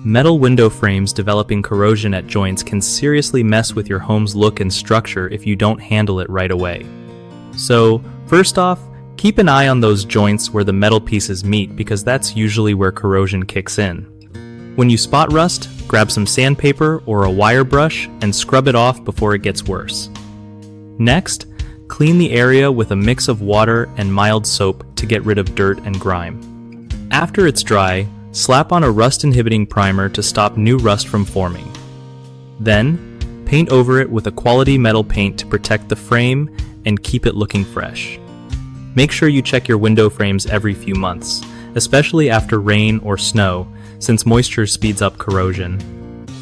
Metal window frames developing corrosion at joints can seriously mess with your home's look and structure if you don't handle it right away. So, first off, keep an eye on those joints where the metal pieces meet because that's usually where corrosion kicks in. When you spot rust, grab some sandpaper or a wire brush and scrub it off before it gets worse. Next, clean the area with a mix of water and mild soap to get rid of dirt and grime. After it's dry, slap on a rust-inhibiting primer to stop new rust from forming. Then, paint over it with a quality metal paint to protect the frame and keep it looking fresh. Make sure you check your window frames every few months, especially after rain or snow, since moisture speeds up corrosion.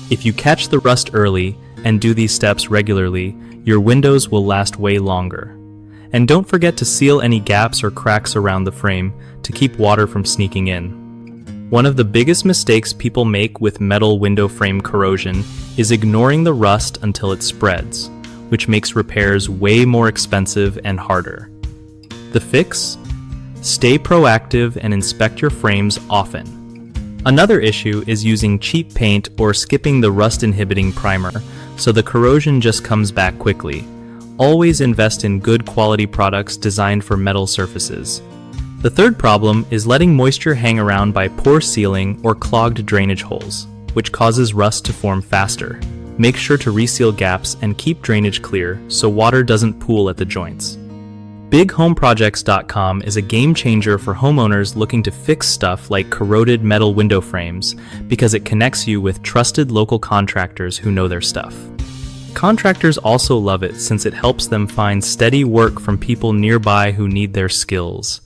If you catch the rust early and do these steps regularly, your windows will last way longer. And don't forget to seal any gaps or cracks around the frame to keep water from sneaking in. One of the biggest mistakes people make with metal window frame corrosion is ignoring the rust until it spreads, which makes repairs way more expensive and harder. The fix? Stay proactive and inspect your frames often. Another issue is using cheap paint or skipping the rust-inhibiting primer, so the corrosion just comes back quickly. Always invest in good quality products designed for metal surfaces. The third problem is letting moisture hang around by poor sealing or clogged drainage holes, which causes rust to form faster. Make sure to reseal gaps and keep drainage clear so water doesn't pool at the joints. BigHomeProjects.com is a game changer for homeowners looking to fix stuff like corroded metal window frames because it connects you with trusted local contractors who know their stuff. Contractors also love it since it helps them find steady work from people nearby who need their skills.